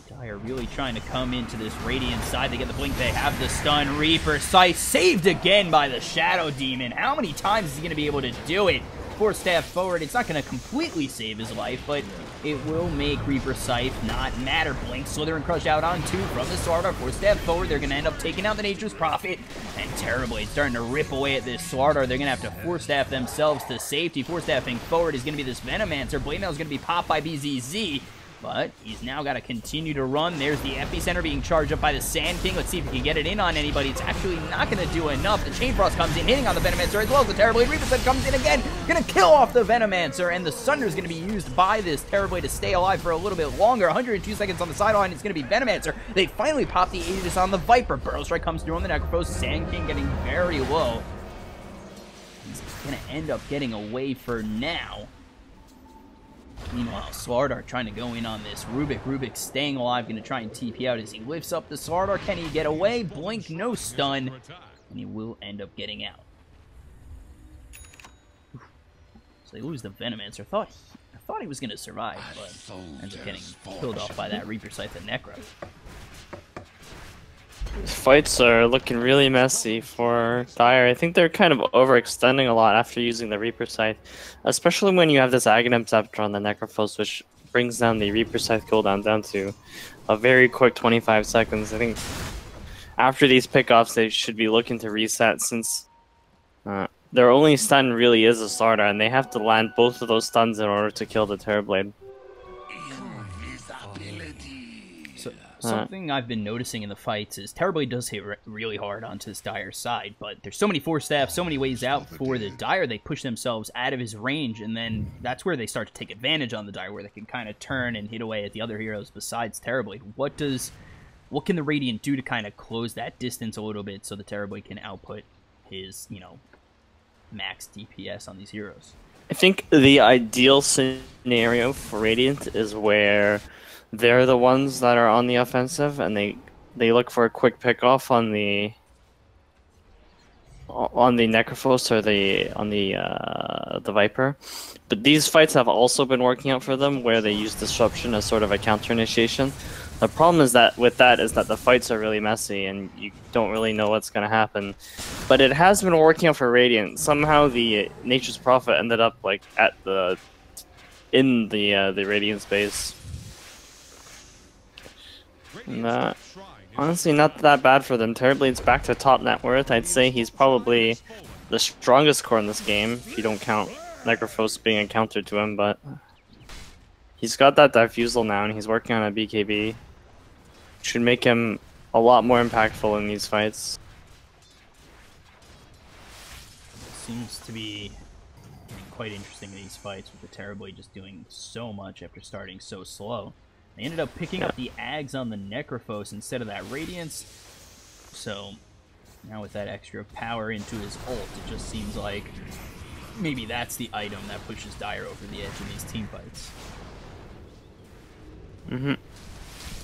And Dire really trying to come into this Radiant side. They get the blink. They have the stun. Reaper Scythe saved again by the Shadow Demon. How many times is he going to be able to do it? Force Staff forward. It's not going to completely save his life, but it will make Reaper Scythe not matter. Blink, Slithering Crush out on 2 from the Slardar. Force Staff forward. They're going to end up taking out the Nature's Prophet. And Terrorblade starting to rip away at this Slardar. They're going to have to Force Staff themselves to safety. Force Staffing forward is going to be this Venomancer. Blade Mail is going to be popped by BZZ. But he's now got to continue to run. There's the Epicenter being charged up by the Sand King. Let's see if he can get it in on anybody. It's actually not going to do enough. The Chain Frost comes in, hitting on the Venomancer as well as the Terrorblade. Reaper Scythe comes in again, going to kill off the Venomancer, and the Sunder is going to be used by this Terrorblade to stay alive for a little bit longer. 102 seconds on the sideline. It's going to be Venomancer. They finally pop the Aegis on the Viper. Burrow Strike comes through on the Necrophos. Sand King getting very low. He's going to end up getting away for now. Meanwhile, Slardar trying to go in on this Rubik. Rubik staying alive, going to try and TP out as he lifts up the Slardar. Can he get away? Blink, no stun, and he will end up getting out. So they lose the Venomancer. I thought he was going to survive, but ends up getting killed off by that Reaper Scythe and Necro. These fights are looking really messy for Dire. I think they're kind of overextending a lot after using the Reaper Scythe, especially when you have this Aghanim Scepter on the Necrophos, which brings down the Reaper Scythe cooldown down to a very quick 25 seconds. I think after these pickoffs, they should be looking to reset, since their only stun really is a starter, and they have to land both of those stuns in order to kill the Terrorblade. So, something I've been noticing in the fights is Terrorblade does hit really hard onto this Dire side, but there's so many force staffs, so many ways out for the Dire, they push themselves out of his range, and then that's where they start to take advantage on the Dire, where they can kind of turn and hit away at the other heroes besides Terrorblade. What can the Radiant do to kind of close that distance a little bit so the Terrorblade can output his, max DPS on these heroes? I think the ideal scenario for Radiant is where they're the ones that are on the offensive, and they look for a quick pick-off on the Necrophos or the Viper. But these fights have also been working out for them, where they use Disruption as sort of a counter initiation. The problem is that the fights are really messy, and you don't really know what's going to happen. But it has been working out for Radiant. Somehow the Nature's Prophet ended up like in the Radiant space. And, honestly, not that bad for them. Terrorblade's back to top net worth. I'd say he's probably the strongest core in this game, if you don't count Necrophos being a counter to him, but he's got that Diffusal now, and he's working on a BKB. Should make him a lot more impactful in these fights. Seems to be quite interesting in these fights, with the Terrorblade just doing so much after starting so slow. They ended up picking up the Ags on the Necrophos instead of that Radiance. So now with that extra power into his ult, it just seems like maybe that's the item that pushes Dire over the edge in these team fights.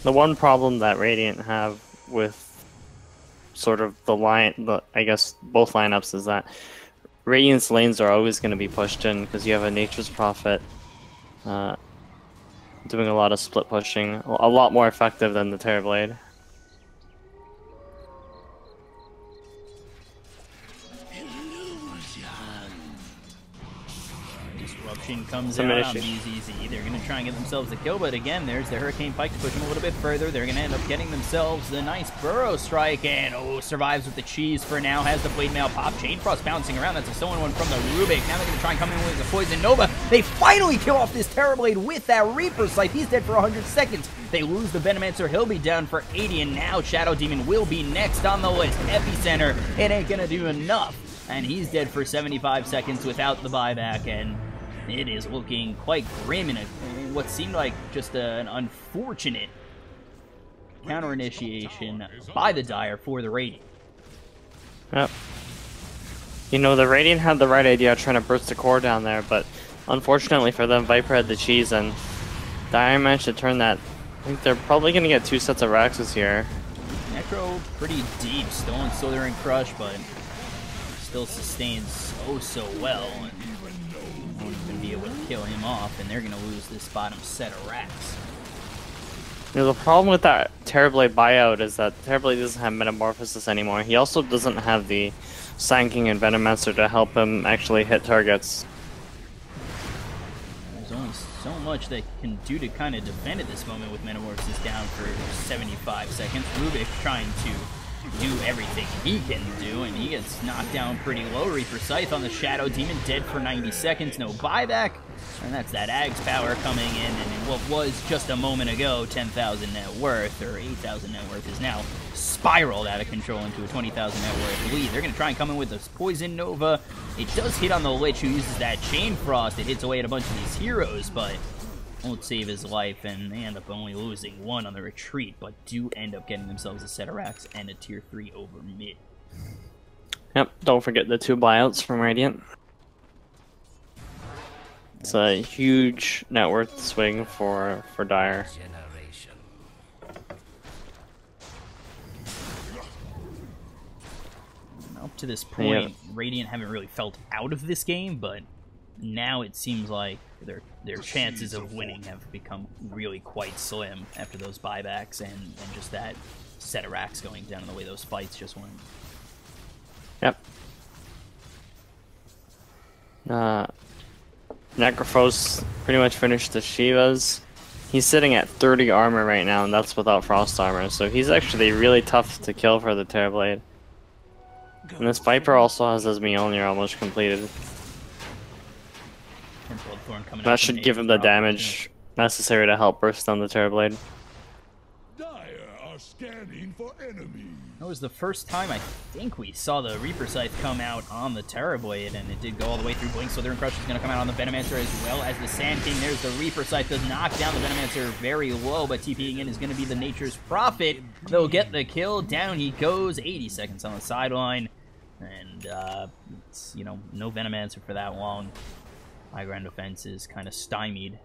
The one problem that Radiant have with sort of I guess both lineups, is that Radiant's lanes are always going to be pushed in because you have a Nature's Prophet doing a lot of split pushing, a lot more effective than the Terrorblade. Disruption comes out on BZZ. They're going to try and get themselves a kill, but again, there's the Hurricane Pike to push them a little bit further. They're going to end up getting themselves the nice Burrow Strike, and survives with the cheese for now. Has the Blade Mail pop. Chain Frost bouncing around. That's a stolen one from the Rubik. Now they're going to try and come in with the Poison Nova. They finally kill off this Terrorblade with that Reaper Scythe. He's dead for 100 seconds. They lose the Venomancer. He'll be down for 80, and now Shadow Demon will be next on the list. Epicenter, it ain't going to do enough. And he's dead for 75 seconds without the buyback, and it is looking quite grim in what seemed like just an unfortunate counter initiation by the Dire for the Radiant. Yep. The Radiant had the right idea trying to burst the core down there, but unfortunately for them, Viper had the cheese, and Dire managed to turn that. I think they're probably going to get 2 sets of Raxes here. Necro pretty deep, stolen Slithering Crush, but still sustains so well, and won't even be able to kill him off, and they're going to lose this bottom set of racks. The problem with that Terrorblade buyout is that Terrorblade doesn't have Metamorphosis anymore. He also doesn't have the Sand King and Venomancer to help him actually hit targets. There's only so much they can do to kind of defend at this moment with Metamorphosis down for 75 seconds. Rubik trying to do everything he can do, and he gets knocked down pretty low. Reaper Scythe on the Shadow Demon, dead for 90 seconds, no buyback, and that's that Ag's power coming in, and in what was just a moment ago 10,000 net worth, or 8,000 net worth, is now spiraled out of control into a 20,000 net worth lead. They're going to try and come in with this Poison Nova. It does hit on the Lich, who uses that Chain Frost. It hits away at a bunch of these heroes, but won't save his life, and they end up only losing 1 on the retreat, but do end up getting themselves a set of racks and a tier 3 over mid. Yep, don't forget the 2 buyouts from Radiant. It's a huge net worth swing for Dire. Up to this point, Radiant haven't really felt out of this game, but now it seems like their chances of winning have become really quite slim after those buybacks and just that set of racks going down and the way those fights just went. Yep. Necrophos pretty much finished the Shivas. He's sitting at 30 armor right now, and that's without Frost armor, so he's actually really tough to kill for the Terrorblade. And this Viper also has his Mjolnir almost completed. And Bloodthorn coming out That from should give him the Nature's Prophet, damage necessary to help burst down the Terrorblade. Dire are scanning for enemies. That was the first time I think we saw the Reaper Scythe come out on the Terrorblade, and it did go all the way through Blink. Slithering Crush is going to come out on the Venomancer as well as the Sand King. There's the Reaper Scythe, does knock down the Venomancer very low, but TPing in is going to be the Nature's Prophet. They'll get the kill. Down he goes. 80 seconds on the sideline, and it's, you know, no Venomancer for that long. High ground defense is kind of stymied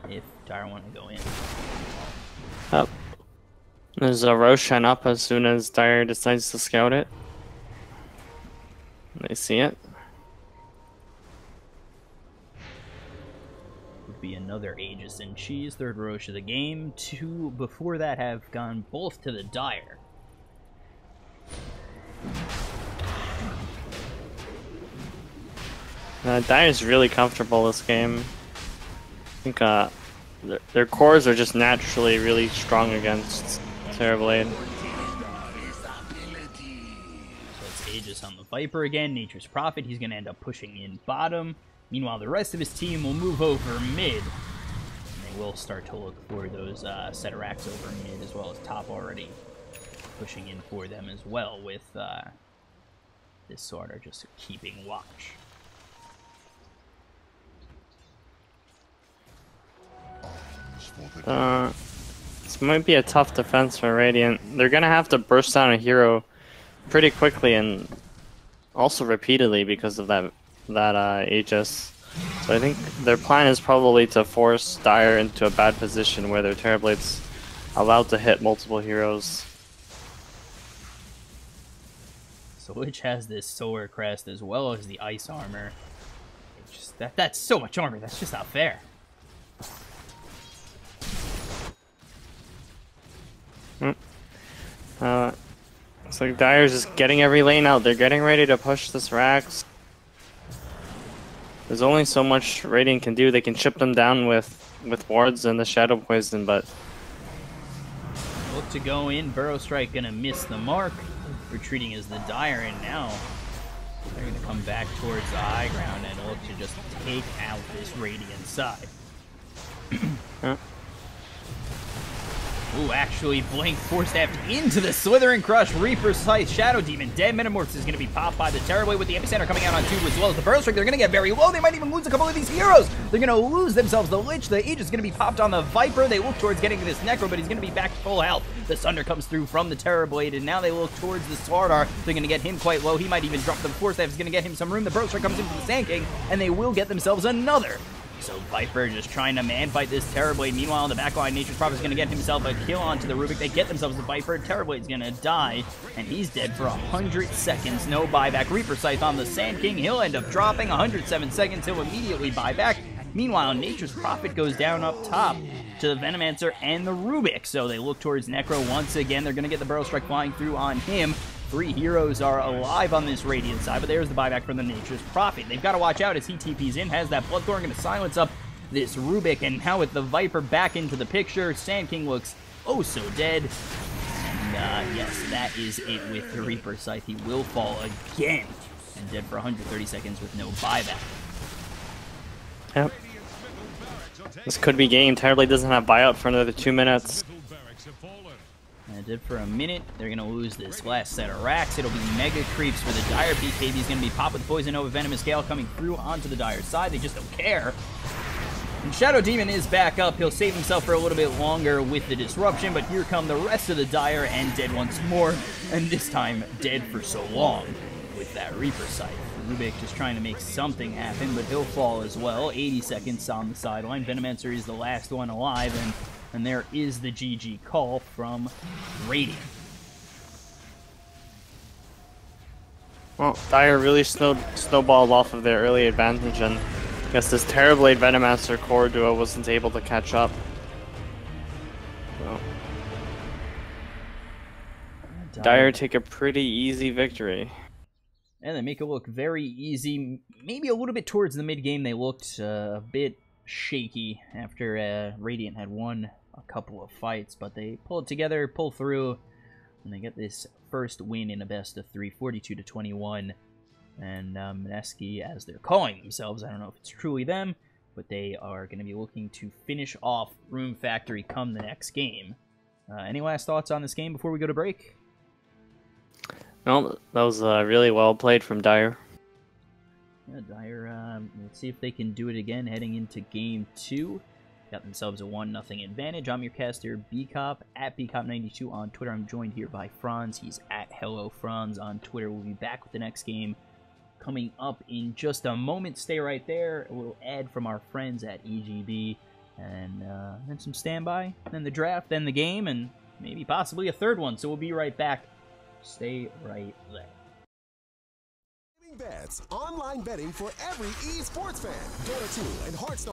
if Dire want to go in. Oh. There's a Roshan up as soon as Dire decides to scout it. They see it. Would be another Aegis and Cheese, third Roche of the game. Two before that have gone both to the Dire. Dire's really comfortable this game. I think their cores are just naturally really strong against Terrorblade. So it's Aegis on the Viper again. Nature's Prophet, he's going to end up pushing in bottom. Meanwhile, the rest of his team will move over mid. And they will start to look for those set of racks over mid, as well as top already pushing in for them as well, with this sort of just keeping watch. This might be a tough defense for Radiant. They're gonna have to burst down a hero pretty quickly and also repeatedly because of that Aegis. So I think their plan is probably to force Dire into a bad position where their Terrorblade's allowed to hit multiple heroes. So which has this Solar Crest as well as the Ice Armor. It's just, that's so much armor, that's just not fair. Looks like Dire's just getting every lane out. They're getting ready to push this Rax. There's only so much Radiant can do. They can chip them down with wards and the Shadow Poison, but... Look to go in. Burrow Strike gonna miss the mark. Retreating is the Dire, and now they're gonna come back towards the high ground and look to just take out this Radiant side. Ooh, actually, Blink force-staffed into the Slithering Crush. Reaper Scythe, Shadow Demon, Dead Metamorphosis is going to be popped by the Terrorblade with the Epicenter coming out on 2 as well as the Burrow Strike. They're going to get very low. They might even lose a couple of these heroes. They're going to lose themselves. The Lich, the Aegis is going to be popped on the Viper. They look towards getting this Necro, but he's going to be back to full health. The Sunder comes through from the Terrorblade, and now they look towards the Slardar. They're going to get him quite low. He might even drop the Force-staff. Is going to get him some room. The Burrow Strike comes in from the Sand King, and they will get themselves another. So Viper just trying to man-fight this Terrorblade. Meanwhile, in the backline, Nature's Prophet is going to get himself a kill onto the Rubik. They get themselves the Viper. Terrorblade's going to die, and he's dead for 100 seconds. No buyback. Reaper Scythe on the Sand King. He'll end up dropping 107 seconds. He'll immediately buy back. Meanwhile, Nature's Prophet goes down up top to the Venomancer and the Rubik. So they look towards Necro once again. They're going to get the Burrow Strike flying through on him. 3 heroes are alive on this Radiant side, but there's the buyback from the Nature's Prophet. They've got to watch out as he TPs in, has that Bloodthorn going to silence up this Rubik, and now with the Viper back into the picture, Sand King looks oh so dead. And yes, that is it with the Reaper Scythe. He will fall again, and dead for 130 seconds with no buyback. Yep. This could be game. Terrorblade doesn't have buyout for another 2 minutes. And it did for a minute. They're going to lose this last set of racks. It'll be Mega Creeps for the Dire. BKB is going to be popped with Poison Nova Venomous Gale coming through onto the Dire side. They just don't care. And Shadow Demon is back up. He'll save himself for a little bit longer with the disruption, but here come the rest of the Dire, and dead once more, and this time dead for so long with that Reaper Scythe. Rubik just trying to make something happen, but he'll fall as well. 80 seconds on the sideline. Venomancer is the last one alive, and there is the GG call from Radiant. Well, Dire really snowballed off of their early advantage, and I guess this Terrorblade Venomancer core duo wasn't able to catch up. So. Dire take a pretty easy victory. And they make it look very easy. Maybe a little bit towards the mid-game they looked a bit shaky after Radiant had won a couple of fights, but they pull it together, pull through. and they get this first win in a best of 3, 42-21. And Mineski, as they're calling themselves, I don't know if it's truly them, but they are going to be looking to finish off Room Factory come the next game. Any last thoughts on this game before we go to break? No, that was really well played from Dyer. Yeah, Dyer, let's see if they can do it again heading into Game 2. Got themselves a 1-0 advantage. I'm your caster, Bcop, at Bcop92 on Twitter. I'm joined here by Franz. He's at Hello Franz on Twitter. We'll be back with the next game coming up in just a moment. Stay right there. A little ad from our friends at EGB. And then some standby, then the draft, then the game, and maybe possibly a third one. So we'll be right back. Stay right there. Bets, online betting for every esports fan. Go to 2 and Hearthstone.